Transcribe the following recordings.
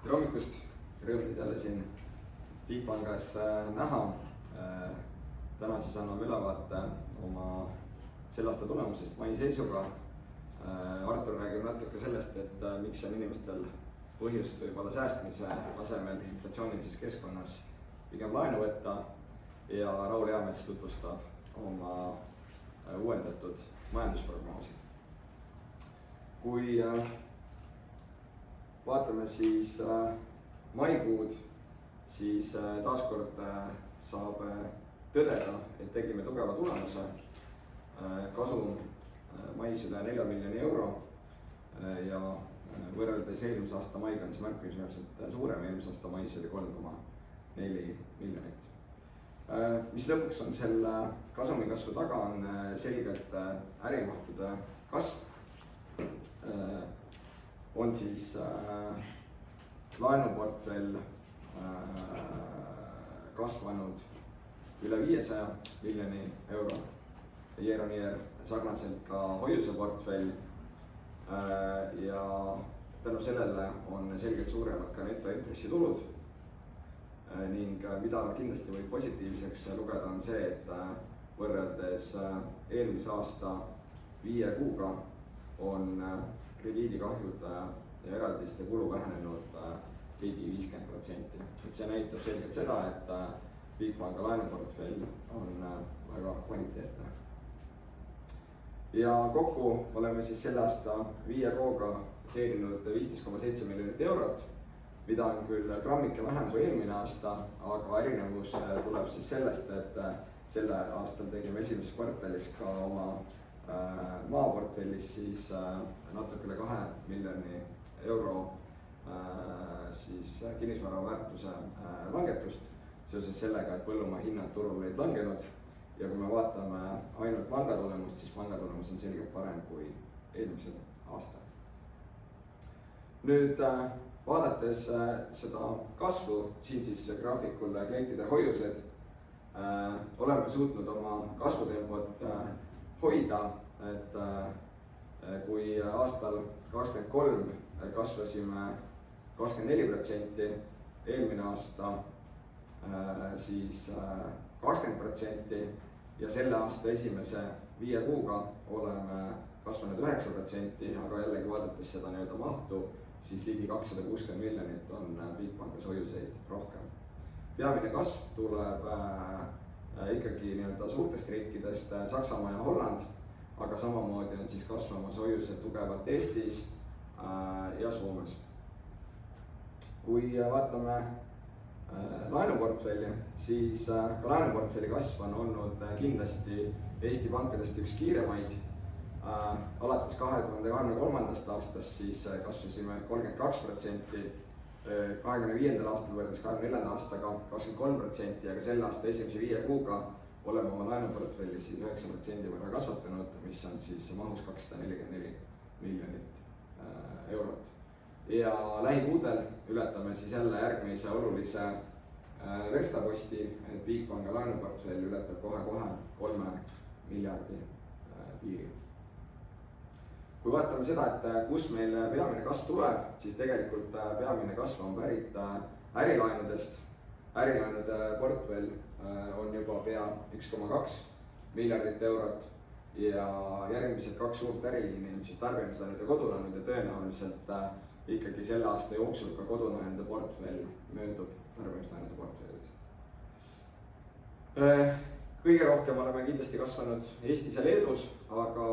Tere hommikust, rõõm teid jälle siin Bigbankas näha. Täna siis anname ülevaate oma selle aasta tulemusest mai seisuga. Artur räägib natuke sellest, et miks on inimestel põhjust võib-olla säästmise asemel inflatsioonilises keskkonnas pigem laenu võtta. Ja Raul Eamets tutvustab oma uuendatud majandusprognoosi. Kui vaatame siis maikuud, siis taaskord saab tõdeda, et tegime tugeva tulemuse. Kasum mais üle 4 miljoni euro ja võrreldes eelmise aasta maiga on see märkimisväärselt suurem. Eelmise aasta mais oli 3,4 miljonit. Mis lõpuks on selle kasumi kasvu taga, on selgelt ärimahtude kasv. On siis laenuportfell kasvanud üle 500 miljoni euro. Year on year sarnaselt ka hoiuseportfell ja tänu sellele on selgelt suuremad ka netointressitulud. Ning mida kindlasti võib positiivseks lugeda on see, et võrreldes eelmise aasta 5 kuuga on krediidikahjud ja eraldiste kulu vähenenud ligi 50%. Et see näitab selgelt seda, et Bigbanka laenuportfell on väga kvaliteetne. Ja kokku oleme siis selle aasta 5 kuuga teeninud 15,7 miljonit eurot, mida on küll grammike vähem kui eelmine aasta, aga erinevus tuleb siis sellest, et selle aastal tegime esimeses kvartalis ka oma maaportfellis siis natukene 2 miljoni euro siis kinnisvara väärtuse langetust seoses sellega, et põllumaa hinnad turul olid langenud. Ja kui me vaatame ainult pangatulemust, siis pangatulemus on selgelt parem kui eelmisel aastal. Nüüd vaadates seda kasvu, siin siis graafikul klientide hoiused, oleme suutnud oma kasvutempot hoida, et kui aastal 2023 kasvasime 24%, eelmine aasta siis 20% ja selle aasta esimese 5 kuuga oleme kasvanud 9%, aga jällegi vaadates seda nii-öelda mahtu, siis ligi 260 miljonit on Bigbankas hoiuseid rohkem. Peamine kasv tuleb ikkagi nii-öelda suurtest riikidest, Saksamaa ja Holland, aga samamoodi on siis kasvamas hoiused tugevalt Eestis ja Soomes. Kui vaatame laenuportfelli, siis ka laenuportfelli kasv on olnud kindlasti Eesti pankadest üks kiiremaid. Alates 2023. aastast siis kasvasime 32%, 2025. aastal võrreldes 2024. aastaga 23%, aga selle aasta esimese 5 kuuga oleme oma laenuportfelli siis 9% võrra kasvatanud, mis on siis mahus 244 miljonit eurot. Ja lähikuudel ületame siis jälle järgmise olulise verstaposti, et Bigbanka laenuportfell ületab kohe 3 miljardi piiri. Kui vaatame seda, et kus meil peamine kasv tuleb, siis tegelikult peamine kasv on pärit ärilaenudest. Ärilaenude portfell on juba pea 1,2 miljardit eurot ja järgmised 2 suurt äriliini on siis tarbimislaenud ja kodulaenud ja tõenäoliselt ikkagi selle aasta jooksul ka kodulaenude portfell möödub tarbimislaenude portfellist. Kõige rohkem oleme kindlasti kasvanud Eestis ja Leedus, aga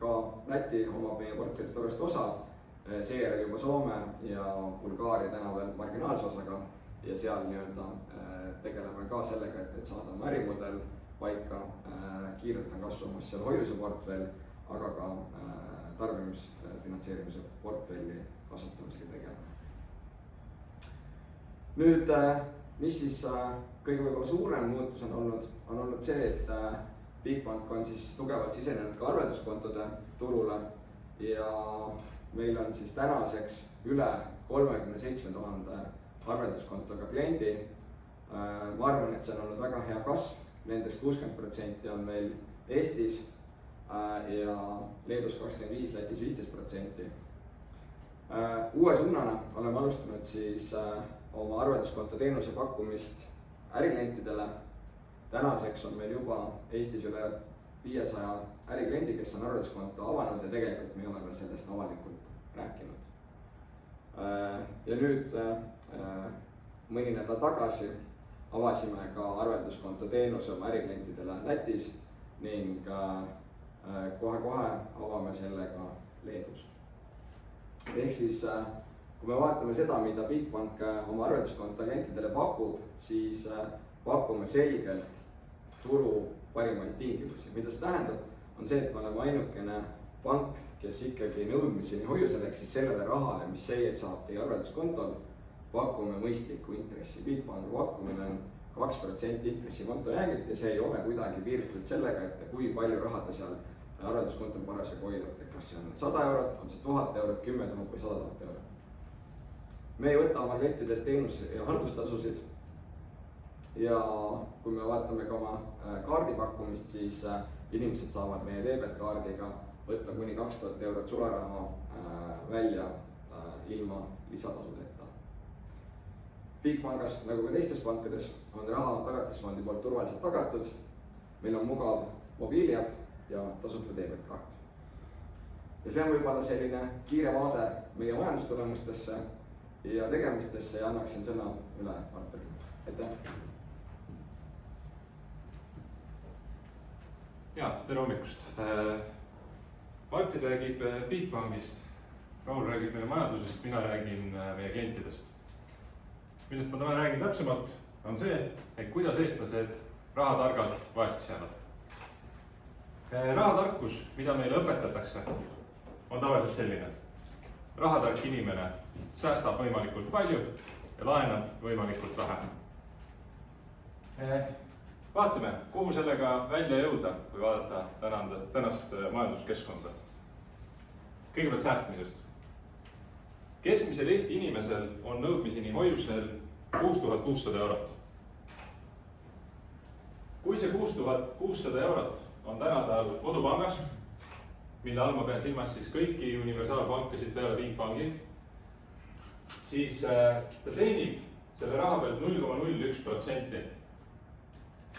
ka Läti omab meie portfellist olulist osa, seejärel juba Soome ja Bulgaaria täna veel marginaalse osaga ja seal nii-öelda tegeleme ka sellega, et saada oma ärimudel paika. Kiirelt on kasvamas seal hoiuse portfell, aga ka tarbimisfinantseerimise portfelli kasutamisega tegeleme. Nüüd, mis siis kõige võib-olla suurem muutus on olnud see, et Bigbank on siis tugevalt sisenenud ka arvelduskontode turule ja meil on siis tänaseks üle 37 000 arvelduskontoga kliendi. Ma arvan, et see on olnud väga hea kasv, nendest 60% on meil Eestis ja Leedus 25%, Lätis 15%. Uue suunana oleme alustanud siis oma arvelduskonto teenuse pakkumist äriklientidele. Tänaseks on meil juba Eestis üle 500 ärikliendi, kes on arvelduskonto avanud ja tegelikult me ei ole veel sellest avalikult rääkinud. Ja nüüd mõni nädal tagasi avasime ka arvelduskonto teenuse oma äriklientidele Lätis ning kohe-kohe avame selle ka Leedus. Ehk siis, kui me vaatame seda, mida Bigbank oma arvelduskonto klientidele pakub, siis pakume selgelt turu parimaid tingimusi. Mida see tähendab, on see, et me oleme ainukene pank, kes ikkagi nõudmiseni hoiusel, ehk siis sellele rahale, mis see saab teie arvelduskontol, pakume mõistlikku intressi. Bigbanki pakkumine on 2% intressikonto jäägit ja see ei ole kuidagi piiritud sellega, et kui palju raha ta seal arvelduskontol parasjagu hoiab, et kas see on 100 eurot, on see 1000 eurot, 10 000 või 100 000 eurot. Me ei võta oma klientidelt teenus- ja haldustasusid ja kui me vaatame ka oma kaardipakkumist, siis inimesed saavad meie debetkaardiga võtta kuni 2000 eurot sularaha välja ilma lisatasudeta. Bigbankas, nagu ka teistes pankades, on raha Tagatisfondi poolt turvaliselt tagatud. Meil on mugav mobiiliäpp ja tasuta debetkaart. Ja see on võib-olla selline kiire vaade meie majandustulemustesse ja tegemistesse ja annaksin sõna üle Arturile. Aitäh! Ja, tere hommikust! Martin räägib Bigbankist, Raul räägib meile majandusest, mina räägin meie klientidest. Millest ma täna räägin täpsemalt, on see, et kuidas eestlased rahatargalt vaeseks jäävad. Rahatarkus, mida meile õpetatakse, on tavaliselt selline. Rahatark inimene säästab võimalikult palju ja laenab võimalikult vähe. Vaatame, kuhu sellega välja jõuda, kui vaadata tänast majanduskeskkonda. Kõigepealt säästmisest. Keskmisel Eesti inimesel on nõudmiseni hoiusel 6600 eurot. Kui see 6600 eurot on täna tal kodupangas, mille all ma pean silmas siis kõiki universaalpankasid peale Bigbanki, siis ta teenib selle raha pealt 0,01%.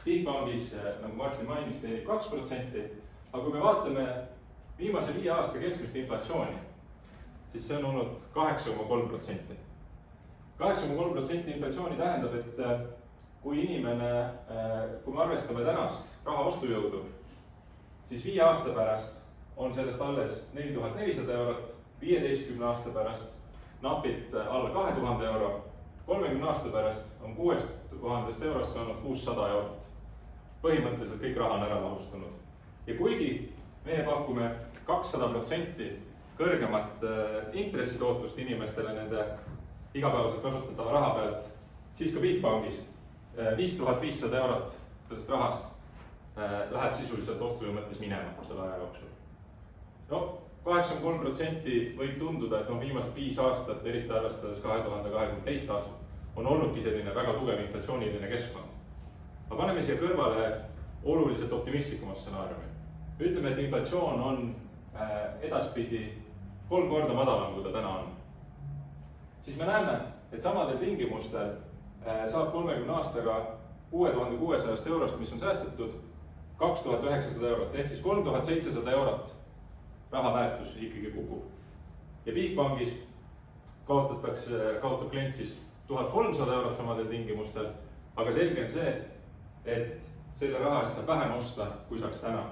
Bigbankis, nagu Martin mainis, teenib 2%, aga kui me vaatame viimase 5 aasta keskmist inflatsiooni, siis see on olnud 8,3%. 8,3% inflatsiooni tähendab, et kui me arvestame tänast raha ostujõudu, siis 5 aasta pärast on sellest alles 4400 eurot, 15 aasta pärast napilt alla 2000 euro, 30 aasta pärast on 6000 eurost saanud 600 eurot. Põhimõtteliselt kõik raha on ära lahustunud. Ja kuigi meie pakume 200% kõrgemat intressitootlust inimestele nende igapäevaselt kasutatava raha pealt, siis ka Bigbankis 5500 eurot sellest rahast läheb sisuliselt ostujõu mõttes minema selle aja jooksul. No, 83% võib tunduda, et viimased 5 aastat, eriti arvestades 2022 aastat, on olnudki selline väga tugev inflatsiooniline keskkond. Aga paneme siia kõrvale oluliselt optimistlikuma stsenaariumi. Ütleme, et inflatsioon on edaspidi 3 korda madalam, kui ta täna on. Siis me näeme, et samadel tingimustel saab 30 aastaga 6600 eurost, mis on säästetud, 2900 eurot, ehk siis 3700 eurot raha väärtus ikkagi kukub. Ja Bigbankis kaotab klient siis 1300 eurot samadel tingimustel, aga selge on see, et selle raha eest saab vähem osta, kui saaks täna.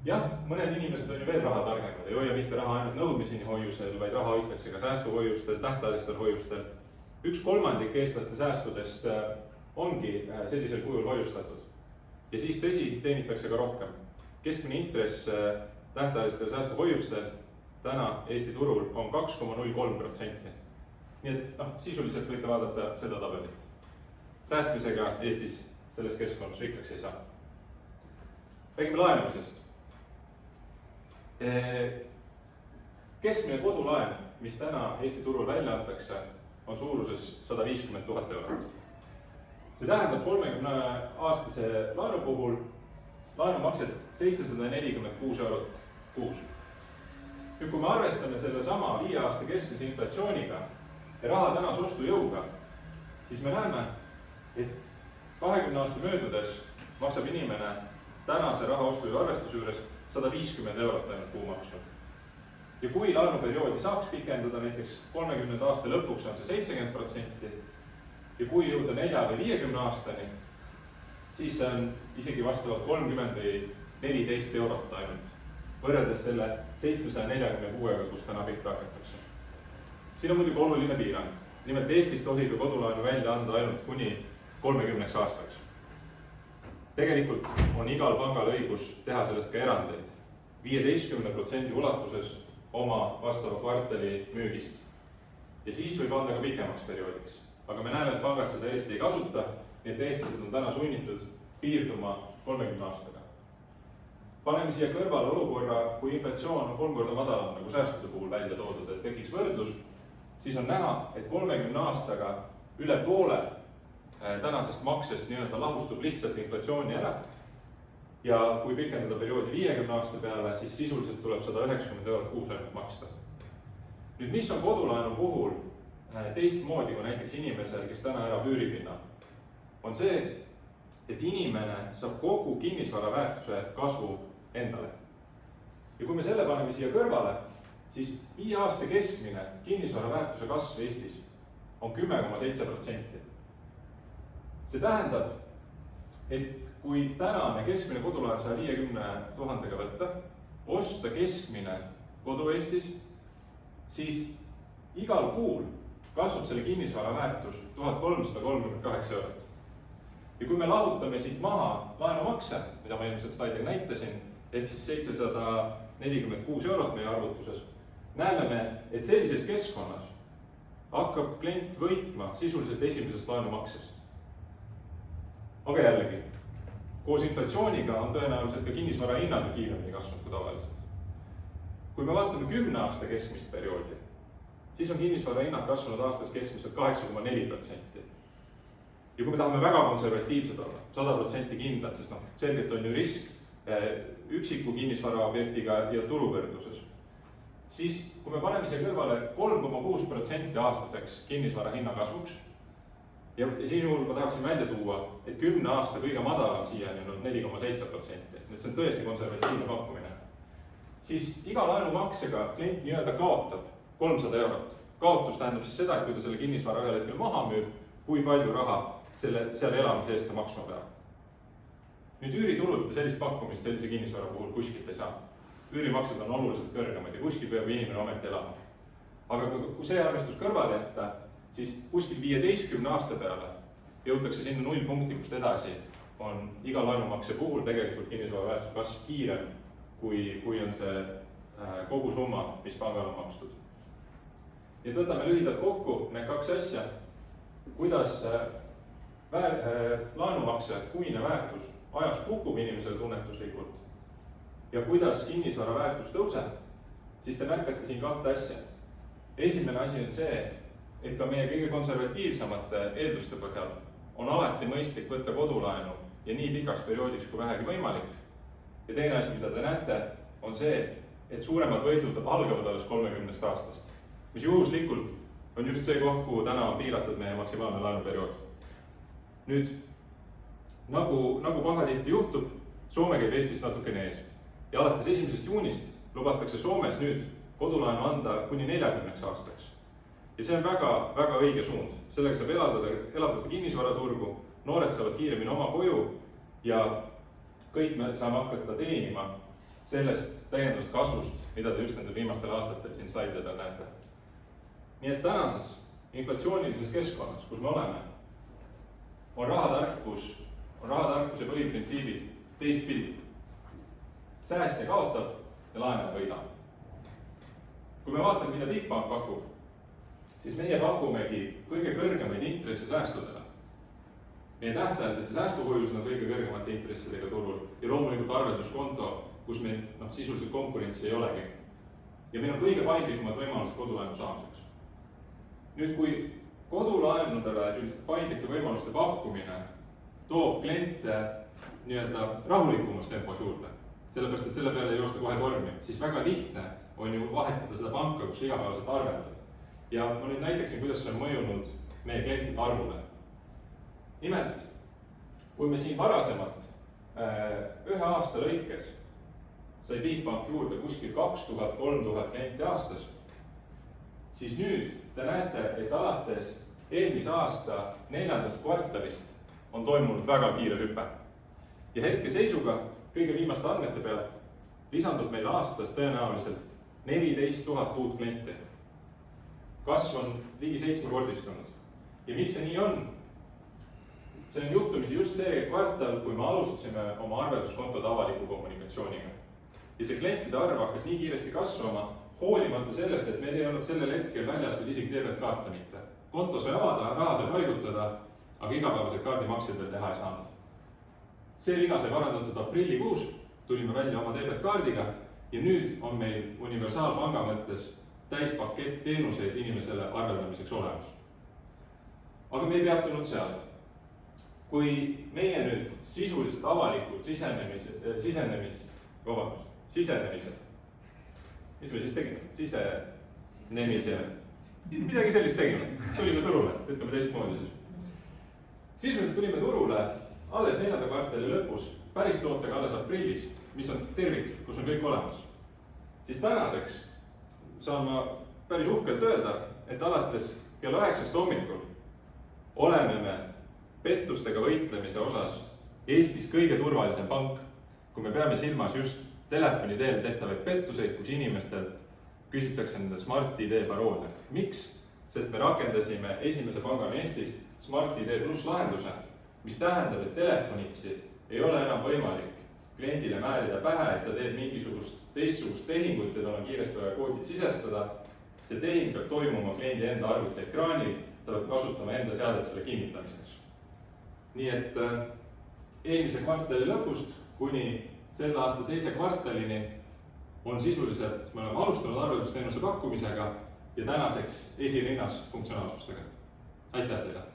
Jah, mõned inimesed on ju veel raha targemad, ei hoia mitte raha ainult nõudmiseni hoiusel, vaid raha hoitakse ka säästuhoiustel, tähtajalistel hoiustel. 1/3 eestlaste säästudest ongi sellisel kujul hoiustatud. Ja siis tõsi, teenitakse ka rohkem. Keskmine intress tähtajalistel säästuhoiustel täna Eesti turul on 2,03%. Nii et sisuliselt võite vaadata seda tabelit. Säästmisega Eestis selles keskkonnas rikkaks ei saa. Räägime laenamisest. Keskmine kodulaen, mis täna Eesti turul välja antakse, on suuruses 150 000 eurot. See tähendab 30-aastase laenu puhul laenumakset 746 eurot kuus. nüüd, kui me arvestame selle sama 5 aasta keskmise inflatsiooniga ja raha tänase ostujõuga, siis me näeme, et 20 aasta möödudes maksab inimene tänase raha ostujõu arvestuse juures 150 eurot ainult kuumaksu. Ja kui laenuperioodi saaks pikendada, näiteks 30 aasta lõpuks on see 70%, ja kui jõuda 4 või 50 aastani, siis see on isegi vastavalt 30 või 14 eurot ainult, võrreldes selle 746-ga, kus täna pihta hakatakse. Siin on muidugi oluline piirang. Nimelt Eestis tohib kodulaenu välja anda ainult kuni 30 aastaks. Tegelikult on igal pangal õigus teha sellest ka erandeid 15% ulatuses oma vastava kvartali müügist. Ja siis võib anda ka pikemaks perioodiks. Aga me näeme, et pangad seda eriti ei kasuta, nii et eestlased on täna sunnitud piirduma 30 aastaga. Paneme siia kõrvale olukorra, kui inflatsioon on 3 korda madalam, nagu säästude puhul välja toodud, et tekiks võrdlus, siis on näha, et 30 aastaga üle poole tänasest maksest nii-öelda lahustub lihtsalt inflatsiooni ära. Ja kui pikendada perioodi 50 aasta peale, siis sisuliselt tuleb 190 eurot kuus ainult maksta. Nüüd, mis on kodulaenu puhul teistmoodi kui näiteks inimesel, kes täna elab üüripinna, on see, et inimene saab kogu kinnisvara väärtuse kasvu endale. Ja kui me selle paneme siia kõrvale, siis 5 aasta keskmine kinnisvara väärtuse kasv Eestis on 10,7%. See tähendab, et kui tänane keskmine kodulaen 150 000-ga võtta, osta keskmine kodu Eestis, siis igal kuul kasvab selle kinnisvara väärtus 1338 eurot. Ja kui me lahutame siit maha laenumakse, mida ma eelmised slaidil näitasin, ehk siis 746 eurot meie arvutuses, näeme me, et sellises keskkonnas hakkab klient võitma sisuliselt esimesest laenumaksest. Aga jällegi, koos inflatsiooniga on tõenäoliselt ka kinnisvara hinnad kiiremini kasvanud kui tavaliselt. Kui me vaatame 10 aasta keskmist perioodi, siis on kinnisvara hinnad kasvanud aastas keskmiselt 8,4%. Ja kui me tahame väga konservatiivsed olla, 100% kindlad, sest selgelt on ju risk üksiku kinnisvara objektiga ja turuvõrdluses, siis kui me paneme siia kõrvale 3,6% aastaseks kinnisvara hinna kasvuks, ja siin juhul ma tahaksin välja tuua, et 10 aasta kõige madalam siiani on 4,7%, et see on tõesti konservatiivne pakkumine, siis iga laenumaksega klient nii-öelda kaotab 300 eurot. Kaotus tähendab siis seda, et kui ta selle kinnisvara ühel hetkel maha müüb, kui palju raha seal elamise eest ta maksma peab. Nüüd üüriturult sellist pakkumist sellise kinnisvara puhul kuskilt ei saa. Üürimaksed on oluliselt kõrgemad ja kuskil peab inimene ometi elama. Aga kui see arvestus kõrvale jätta, siis kuskil 15 aasta peale jõutakse sinna 0 punkti, kust edasi on iga laenumakse puhul tegelikult kinnisvara väärtus kasv kiirem, kui on see kogu summa, mis pangal on makstud. Ja võtame lühidalt kokku need 2 asja, kuidas laenumakse kuine väärtus ajas kukub inimesele tunnetuslikult ja kuidas kinnisvara väärtus tõuseb, siis te märkate siin 2 asja. Esimene asi on see, et ka meie kõige konservatiivsemate eelduste põhjal on alati mõistlik võtta kodulaenu ja nii pikaks perioodiks kui vähegi võimalik. Ja teine asi, mida te näete, on see, et suuremad võidud algavad alles 30 aastast, mis juhuslikult on just see koht, kuhu täna on piiratud meie maksimaalne laenuperiood. Nüüd, nagu pahatihti juhtub, Soome käib Eestist natukene ees ja alates 1. juunist lubatakse Soomes nüüd kodulaenu anda kuni 40 aastaks. Ja see on väga õige suund. Sellega saab elavdada kinnisvaraturgu, noored saavad kiiremini oma koju ja kõik me saame hakata teenima sellest täiendavast kasvust, mida te just nendel viimastel aastatel siin slaididel näete. Nii et tänases inflatsioonilises keskkonnas, kus me oleme, on rahatarkuse põhiprintsiibid teistpidi. Säästja kaotab ja laenaja võidab. Kui me vaatame, mida Bigbank pakub, siis meie pakumegi kõige kõrgemaid intresse säästudele. Meie tähtajalised säästuhoiused on kõige kõrgemate intressidega turul ja loomulikult arvelduskonto, kus meil sisuliselt konkurentsi ei olegi. Ja meil on kõige paindlikumad võimalused kodulaenu saamiseks. Nüüd, kui kodulaenudele selliste paindlike võimaluste pakkumine toob kliente nii-öelda rahulikumas tempos juurde, sellepärast, et selle peale ei joosta kohe tormi, siis väga lihtne on ju vahetada seda panka, kus igapäevaselt arveldad. Ja ma nüüd näitaksin, kuidas see on mõjunud meie klientide arvule. Nimelt, kui me siin varasemalt ühe aasta lõikes sai Bigbank juurde kuskil 2000-3000 klienti aastas, siis nüüd te näete, et alates eelmise aasta 4. kvartalist on toimunud väga kiire hüpe. Ja hetkeseisuga kõige viimaste andmete pealt lisandub meil aastas tõenäoliselt 14 000 uut klienti. Kasv on ligi 7-kordistunud. Ja miks see nii on? See on juhtumisi just see kvartal, kui me alustasime oma arvelduskontode avaliku kommunikatsiooniga. Ja see klientide arv hakkas nii kiiresti kasvama, hoolimata sellest, et meil ei olnud sellel hetkel väljas veel isegi debetkaarte mitte. Konto sai avada, raha sai paigutada, aga igapäevased kaardimaksed veel teha ei saanud. See viga sai parandatud aprillikuus, tulime välja oma debetkaardiga ja nüüd on meil universaalpanga mõttes täispakett teenuseid inimesele arveldamiseks olemas. Aga me ei peatunud seal. Kui meie nüüd sisuliselt avalikud sisenemised, mis me siis tegime? Sisenemise. Midagi sellist tegime. Tulime turule, ütleme teistmoodi siis. Sisuliselt tulime turule alles 4. kvartali lõpus, päris tootega alles aprillis, mis on tervik, kus on kõik olemas. Siis tänaseks saan ma päris uhkelt öelda, et alates kell 9 hommikul oleme me pettustega võitlemise osas Eestis kõige turvalisem pank, kui me peame silmas just telefoni teel tehtavaid pettuseid, kus inimestelt küsitakse nende Smart ID paroole. Miks? Sest me rakendasime esimese pangana Eestis Smart ID Plus lahenduse, mis tähendab, et telefonitsi ei ole enam võimalik kliendile määrida pähe, et ta teeb mingisugust teistsugust tehingut ja tal on kiiresti vaja koodid sisestada. See tehing peab toimuma kliendi enda arvuti ekraanil, ta peab kasutama enda seadet selle kinnitamiseks. Nii et eelmise kvartali lõpust kuni selle aasta 2. kvartalini on sisuliselt, me oleme alustanud arveldusteenuse pakkumisega ja tänaseks esirinnas funktsionaalsustega. Aitäh teile!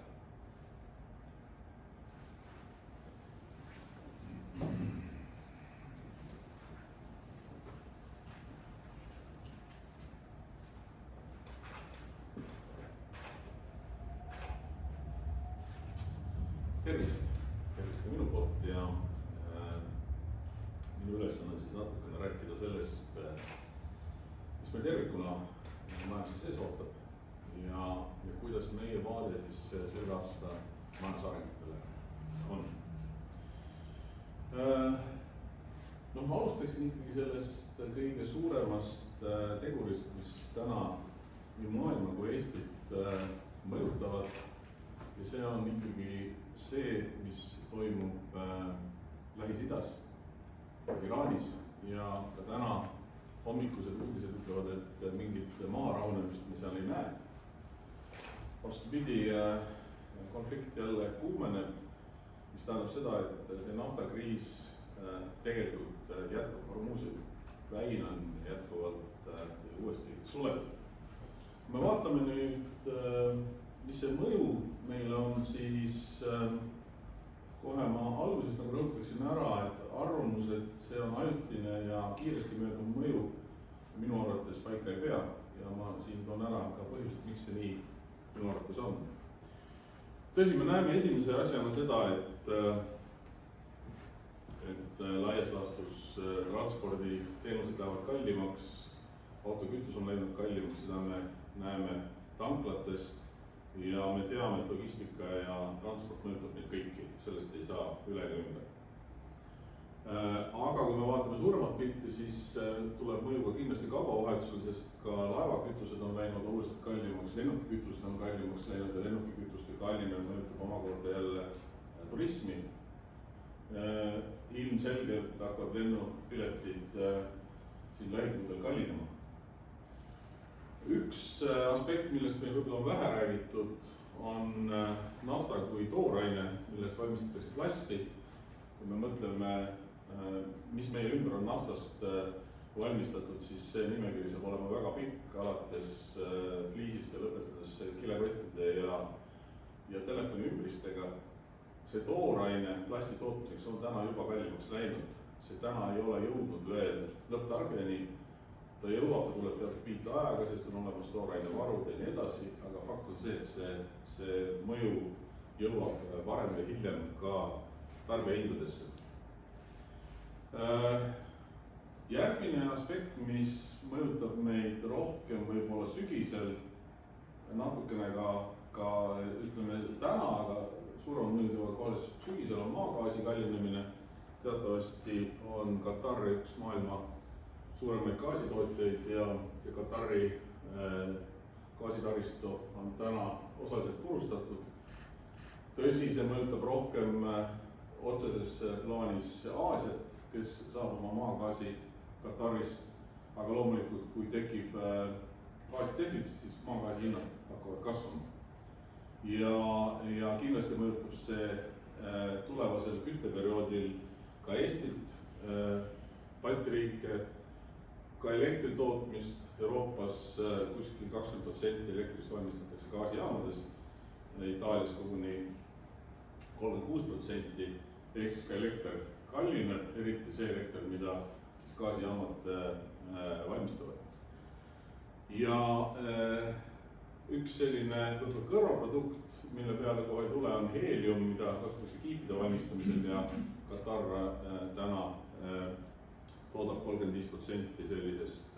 Tervist ka minu poolt ja minu ülesanne on siis natukene rääkida sellest, mis meil tervikuna majanduse sees ootab ja kuidas meie vaade siis selle aasta majandusarengutele on. Ma alustaksin ikkagi sellest kõige suuremast tegurist, mis täna nii maailma kui Eestit mõjutavad. Ja see on ikkagi see, mis toimub Lähis-Idas, Iraanis ja ka täna hommikused uudised ütlevad, et mingit maarahunemist me seal ei näe. Vastupidi, konflikt jälle kuumeneb, mis tähendab seda, et see naftakriis tegelikult jätkub, Hormuzi väin on jätkuvalt uuesti suletud. Me vaatame nüüd, mis see mõju meil on, siis kohe ma alguses nagu rõhutaksin ära, et arvamus, et see on ajutine ja kiiresti mööduv mõju minu arvates paika ei pea ja ma siin toon ära ka põhjused, miks see nii minu arvates on. Tõsi, me näeme esimese asjana seda, et laias laastus transpordi teenused lähevad kallimaks, autokütus on läinud kallimaks, seda me näeme tanklates. Ja me teame, et logistika ja transport mõjutab neid kõiki, sellest ei saa üle ega ümber. Aga kui me vaatame suuremat pilti, siis tuleb mõju ka kindlasti kaubavahetusel, sest ka laevakütused on läinud oluliselt kallimaks, lennukikütused on kallimaks läinud ja lennukikütuste kallinemine mõjutab omakorda jälle turismi. Ilmselgelt hakkavad lennupiletid siin lähikuudel kallinema. Üks aspekt, millest meil võib-olla on vähe räägitud, on nafta kui tooraine, millest valmistatakse plasti. Kui me mõtleme, mis meie ümber on naftast valmistatud, siis see nimekiri saab olema väga pikk, alates fliisist ja lõpetades kilekottide ja telefoni ümbristega. See tooraine plasti tootmiseks on täna juba kallimaks läinud see täna ei ole jõudnud veel lõpptarbijani. Ta jõuab, ta tuleb teatud viitajaga, sest on olemas toorainevarud ja nii edasi, aga fakt on see, et see mõju jõuab varem või hiljem ka tarbijahindadesse. Järgmine aspekt, mis mõjutab meid rohkem võib-olla sügisel, natukene ka ütleme täna, aga suurem mõju jõuab kohe sügisel, on maagaasi kallinemine. Teatavasti on Katar üks maailma suuremaid gaasitootjaid ja Katari gaasitaristu on täna osaliselt purustatud. Tõsi, see mõjutab rohkem otseses plaanis Aasiat, kes saab oma maagaasi Katarist, aga loomulikult, kui tekib gaasidefitsiit, siis maagaasi hinnad hakkavad kasvama. Ja kindlasti mõjutab see tulevasel kütteperioodil ka Eestit, Balti riike, ka elektritootmist. Euroopas kuskil 20% elektrist valmistatakse gaasijaamades, Itaalias koguni 36%, ehk siis ka elekter kallineb, eriti see elekter, mida siis gaasijaamad valmistavad. Ja üks selline kõrvaprodukt, mille peale kohe ei tule, on heelium, mida kasutatakse kiipide valmistamisel ja Katar täna toodab 35% sellisest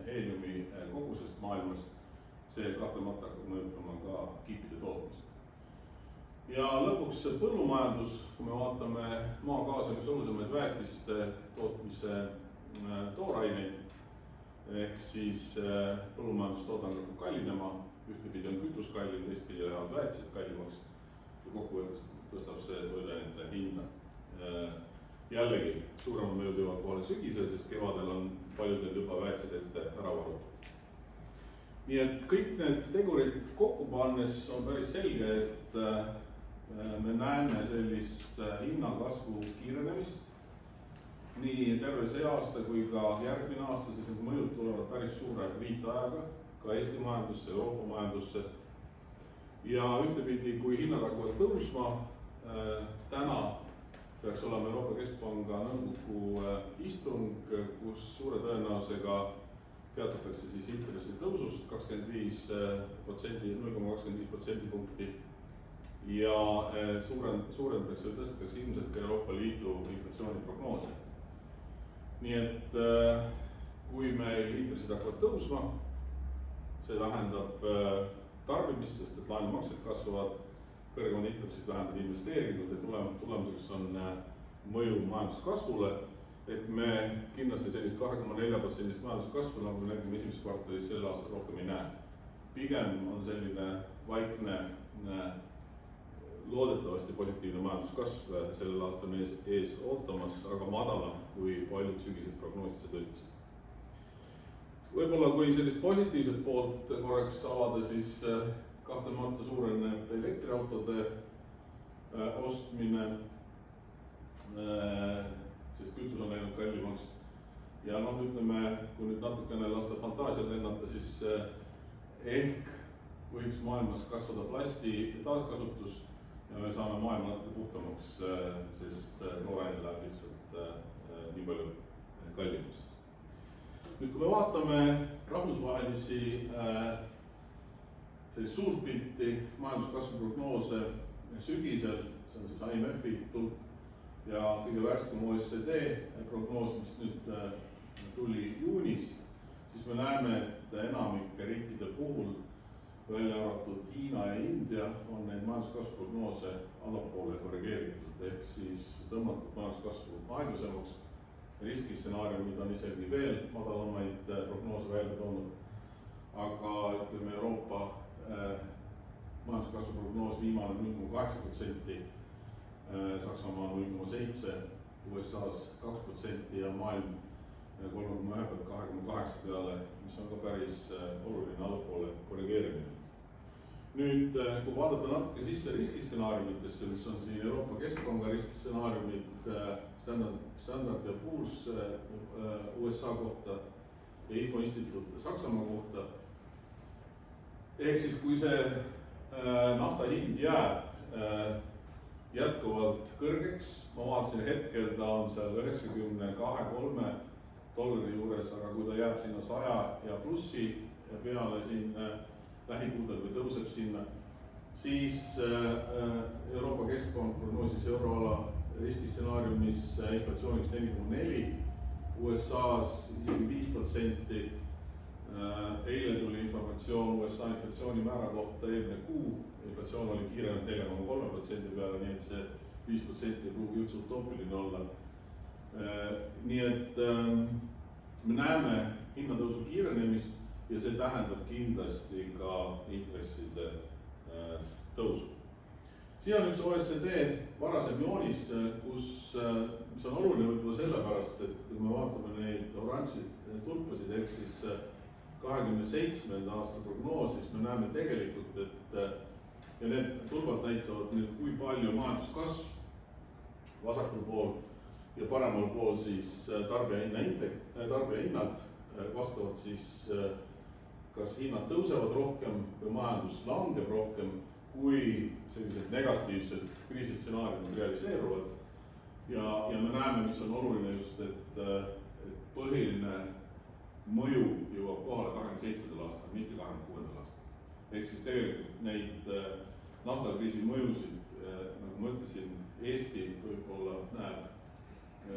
heeliumi kogusest maailmas. See kahtlemata hakkab mõjutama ka kiipide tootmist. Ja lõpuks põllumajandus, kui me vaatame maagaas on üks olulisemaid väetiste tootmise tooraineid, ehk siis põllumajandustoodang hakkab kallinema, ühtepidi on kütus kallim, teistpidi lähevad väetised kallimaks ja kokkuvõttes tõstab see toiduainete hinda. Jällegi, suuremad mõjud jõuavad kohale sügisel, sest kevadel on paljudel juba väetised ette ära varutud. Nii et kõik need tegurid kokku pannes on päris selge, et me näeme sellist hinnakasvu kiirenemist. Nii terve see aasta kui ka järgmine aasta, siis need mõjud tulevad päris suure viitajaga ka Eesti majandusse, Euroopa majandusse. Ja ühtepidi, kui hinnad hakkavad tõusma, täna peaks olema Euroopa Keskpanga nõukogu istung, kus suure tõenäosusega teatatakse siis intressi tõusust 0,25% punkti ja suurendatakse või tõstetakse ilmselt ka Euroopa Liidu inflatsiooniprognoose. Nii et kui meil intressid hakkavad tõusma, see vähendab tarbimist, sest et laenumaksed kasvavad, kõrgemad intressid vähendavad investeeringud ja tulemuseks on mõju majanduskasvule, et me kindlasti sellist 2,4% majanduskasvu, nagu me nägime esimeses kvartalis sel aastal rohkem ei näe. Pigem on selline vaikne, loodetavasti positiivne majanduskasv sellel aastal ees ootamas, aga madalam kui paljud sügised prognoosid seda ütlesid. Võib-olla kui sellist positiivset poolt korraks avada, siis kahtlemata suureneb elektriautode ostmine, sest kütus on läinud kallimaks. Ja ütleme, kui nüüd natukene lasta fantaasial lennata, siis ehk võiks maailmas kasvada plasti taaskasutus ja me saame maailma natuke puhtamaks, sest tooraine läheb lihtsalt nii palju kallimaks. Nüüd, kui me vaatame rahvusvahelisi sellist suurt pilti majanduskasvu prognoose sügisel, see on siis IMF-i tulp ja kõige värskem OECD prognoos, mis nüüd tuli juunis, siis me näeme, et enamike riikide puhul, välja arvatud Hiina ja India, on neid majanduskasvu prognoose allapoole korrigeeritud, ehk siis tõmmatud majanduskasvu aeglasemaks. Riskistsenaariumid on isegi veel madalamaid prognoose välja toonud, aga ütleme Euroopa majanduskasvu prognoos viimane 0,8%, Saksamaa 0,7%, USA-s 2% ja maailm 3,1-2,8 peale, mis on ka päris oluline allapoole korrigeerimine. Nüüd, kui vaadata natuke sisse riskistsenaariumitesse, mis on siin Euroopa Keskpanga riskistsenaariumid, Standard & Poor's USA kohta ja Infoinstituut Saksamaa kohta. Ehk siis, kui see nafta hind jääb jätkuvalt kõrgeks, ma vaatasin hetkel, ta on seal 92-3 dollari juures, aga kui ta jääb sinna 100 ja plussi ja peale siin lähikuudel või tõuseb sinna, siis Euroopa Keskpank prognoosis euroala riskistsenaariumis inflatsiooniks 4,4, USA-s isegi 5%. Eile tuli informatsioon USA inflatsioonimäära kohta eelmine kuu, inflatsioon oli kiirenenud 4,3% peale, nii et see 5% ei pruugi üldse utoopiline olla. Nii et me näeme hinnatõusu kiirenemist ja see tähendab kindlasti ka intresside tõusu. Siin on üks OECD varasem joonis, mis on oluline võib-olla sellepärast, et kui me vaatame neid oranžid tulpasid, ehk siis 27. aasta prognoosis, me näeme tegelikult, et ja need tulbad näitavad nüüd, kui palju majanduskasv vasakul pool ja paremal pool siis tarbijahinnad vastavad siis kas hinnad tõusevad rohkem või majandus langeb rohkem, kui sellised negatiivsed kriisistsenaariumid realiseeruvad. Ja me näeme, mis on oluline just, et põhiline mõju jõuab kohale 27. aastal, mitte 26. aastal. Ehk siis tegelikult neid naftakriisi mõjusid, nagu ma ütlesin, Eesti võib-olla näeb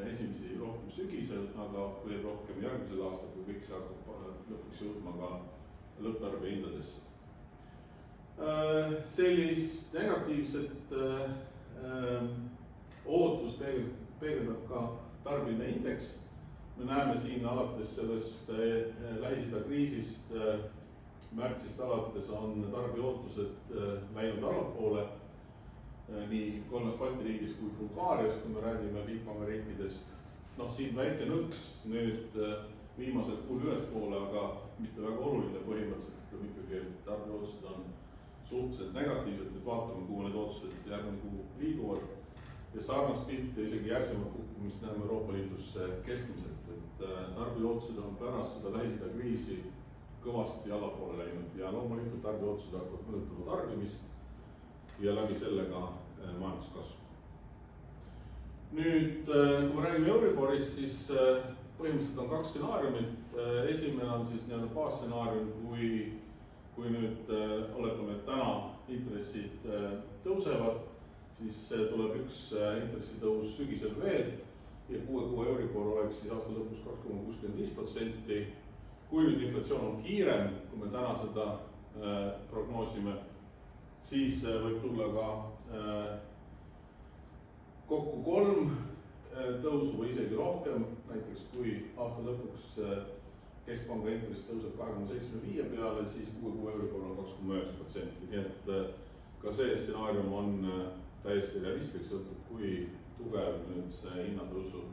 esimesi rohkem sügisel, aga veel rohkem järgmisel aastal, kui kõik see hakkab lõpuks jõudma ka lõpptarbijahindadesse. Sellist negatiivset ootust peegeldab ka tarbijahinnaindeks. Me näeme siin alates sellest Lähis-Ida kriisist märtsist alates on tarbijaootused läinud allapoole nii 3 Balti riigis kui Bulgaarias, kui me räägime Bigpanga riikidest. Siin väike nõks nüüd viimasel kuul ülespoole, aga mitte väga oluline põhimõtteliselt, ütleme ikkagi, et tarbijaootused on suhteliselt negatiivselt, nüüd vaatame, kuhu need ootused järgmine kuu liiguvad. Ja sarnast pilti isegi järgsemat kukkumist näeme Euroopa Liidus keskmiselt, et tarbijaootused on pärast seda Lähis-Ida kriisi kõvasti allapoole läinud ja loomulikult tarbijaootused hakkavad mõjutama tarbimist ja läbi sellega majanduskasvu. Nüüd, kui me räägime Euriborist, siis põhimõtteliselt on 2 stsenaariumit. Esimene on siis nii-öelda baasstsenaarium, kui nüüd oletame, et täna intressid tõusevad, siis tuleb üks intressitõus sügisel veel ja 6 kuu Euribor oleks siis aasta lõpus 2,65%. Kui nüüd inflatsioon on kiirem, kui me täna seda prognoosime, siis võib tulla ka kokku 3 tõusu või isegi rohkem, näiteks kui aasta lõpuks keskpanga intress tõuseb 2,75 peale, siis 6 kuu Euribor on 2,9%. Nii et ka see stsenaarium on täiesti realistlik, sõltub, kui tugev nüüd see hinnatõusu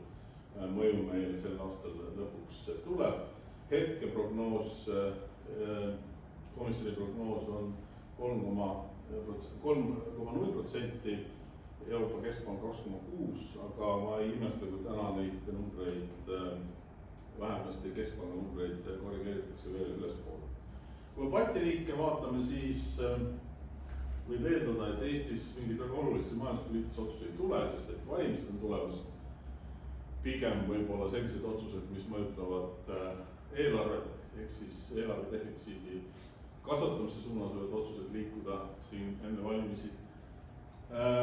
mõju meil sel aastal lõpuks tuleb. Hetke prognoos, komisjoni prognoos on 3,0%, Euroopa Keskpank 2,6%, aga ma ei imesta, kui täna neid numbreid, vähemasti keskpanga numbreid korrigeeritakse veel ülespoole. Kui Balti riike vaatame, siis võib eeldada, et Eestis mingid väga olulisi majanduspoliitilisi otsuseid ei tule, sest et valimised on tulemas. Pigem võib-olla sellised otsused, mis mõjutavad eelarvet, ehk siis eelarve defitsiidi kasvatamise suunas võivad otsused liikuda siin enne valimisi.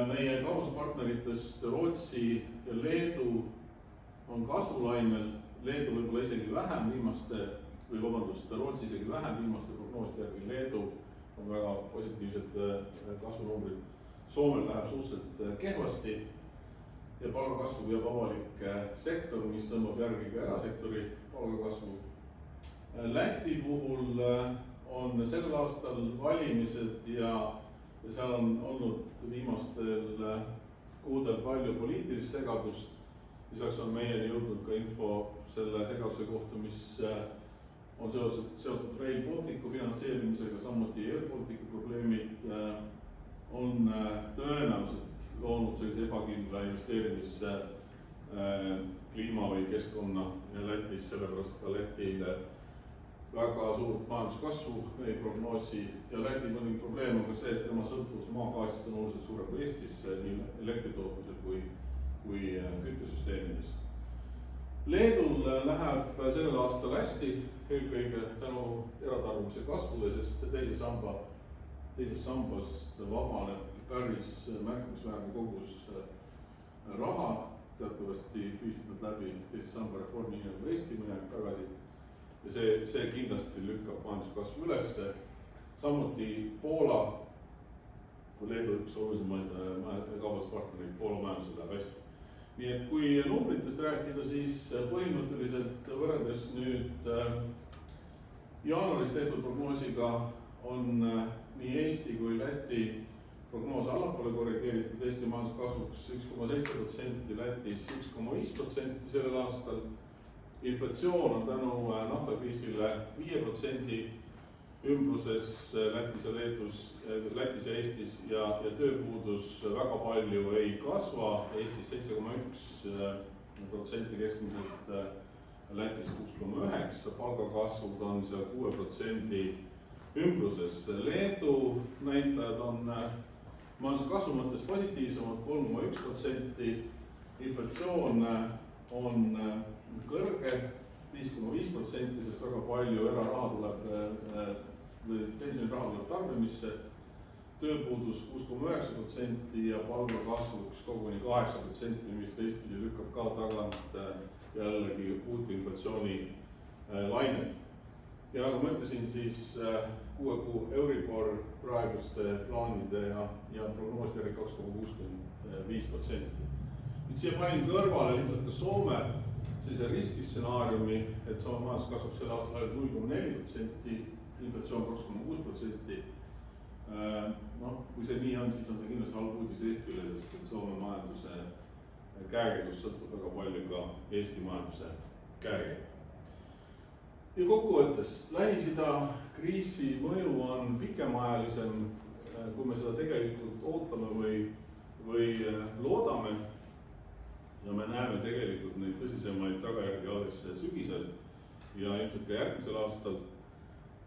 Meie kaubanduspartneritest Rootsi ja Leedu on kasvulainel, Leedu võib-olla isegi vähem Rootsi isegi vähem viimaste prognooside järgi, Leedu on väga positiivsed kasvunumbrid. Soomel läheb suhteliselt kehvasti ja palgakasvu veab avalik sektor, mis tõmbab järgi ka erasektori palgakasvu. Läti puhul on sel aastal valimised ja seal on olnud viimastel kuudel palju poliitilist segadust. Lisaks on meieni jõudnud ka info selle segaduse kohta, mis on seotud Rail Balticu finantseerimisega, samuti Air Balticu probleemid on tõenäoliselt loonud sellise ebakindla investeerimisse kliima või keskkonna Lätis, sellepärast ka Lätile väga suurt majanduskasvu ei prognoosi ja Läti mõning probleem on ka see, et tema sõltuvus maagaasist on oluliselt suurem kui Eestis nii elektri tootmisel kui küttesüsteemides. Leedul läheb sellel aastal hästi, eelkõige tänu eratarbimise kasvule, sest teises sambas vabaneb päris märkimisväärne kogus raha, teatavasti viisid nad läbi teise samba reformi nii nagu Eesti mõni aeg tagasi. Ja see kindlasti lükkab majanduskasvu ülesse. Samuti Poola, kui Leedu üks olulisemaid kaubanduspartnereid, Poola majandusel läheb hästi. Nii et kui numbritest rääkida, siis põhimõtteliselt võrreldes nüüd jaanuaris tehtud prognoosiga on nii Eesti kui Läti prognoos allapoole korrigeeritud. Eesti majanduskasvuks 1,7%, Lätis 1,5% sellel aastal. Inflatsioon on tänu naftakriisile 5% ümbruses Lätis ja Leedus, Lätis ja Eestis ja tööpuudus väga palju ei kasva. Eestis 7,1% keskmiselt, Lätis 6,9%, palgakasvud on seal 6% ümbruses. Leedu näitajad on majanduskasvu mõttes positiivsemad, 3,1%, inflatsioon on kõrge, 5,5%, sest väga palju eraraha tuleb, pensioniraha tuleb tarbimisse, tööpuudus 6,9% ja palgakasvuks koguni 8%, mis teistpidi lükkab ka tagant jällegi uut inflatsiooni lainet. Ja nagu ma ütlesin, siis 6 kuu Euribor praeguste plaanide ja prognooside järgi 2,65%. Nüüd siia panin kõrvale lihtsalt ka Soome sellise riskistsenaariumi, et Soome majandus kasvab selle aastal 0,4%, inflatsioon 2,6%. Kui see nii on, siis on see kindlasti halb uudis Eestile, sest et Soome majanduse käekäigus sõltub väga palju ka Eesti majanduse käekäik. Ja kokkuvõttes Lähis-Ida kriisi mõju on pikemaajalisem, kui me seda tegelikult ootame või loodame. Ja me näeme tegelikult neid tõsisemaid tagajärgi alles sügisel ja ilmselt ka järgmisel aastal.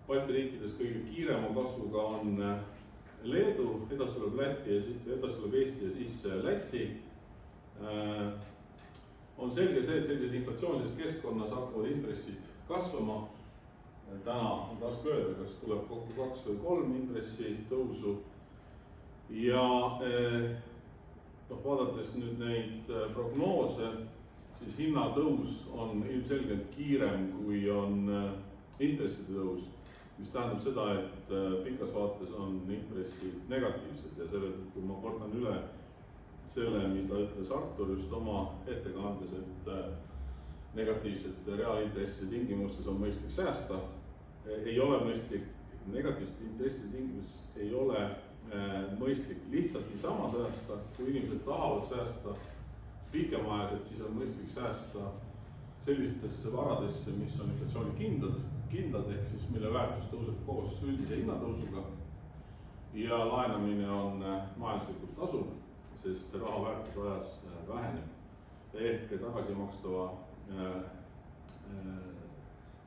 Balti riikides kõige kiirema kasvuga on Leedu, edasi tuleb Läti ja edasi tuleb Eesti ja siis Läti. On selge see, et sellises inflatsioonilises keskkonnas hakkavad intressid kasvama. Täna on raske öelda, kas tuleb kokku 2 või 3 intressi tõusu. Ja vaadates nüüd neid prognoose, siis hinnatõus on ilmselgelt kiirem kui on intresside tõus, mis tähendab seda, et pikas vaates on intressid negatiivsed ja selle tõttu ma kordan üle selle, mida ütles Artur just oma ettekandes, et negatiivsete reaalintresside tingimustes on mõistlik säästa. Ei ole mõistlik, negatiivsete intresside tingimustes ei ole mõistlik lihtsalt niisama säästa, kui inimesed tahavad säästa pikemaajaliselt, siis on mõistlik säästa sellistesse varadesse, mis on inflatsiooni kindlad ehk siis mille väärtus tõuseb koos üldise hinnatõusuga ja laenamine on majanduslikult tasuv, sest raha väärtus ajas väheneb ehk tagasimakstava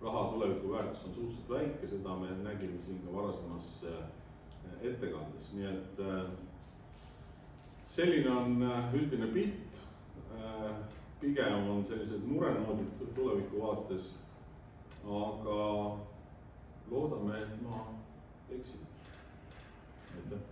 raha tuleviku väärtus on suhteliselt väike, seda me nägime siin ka varasemas ettekandes, nii et selline on üldine pilt, pigem on sellised murenoodid tuleviku vaates, aga loodame, et ma eksin. Aitäh!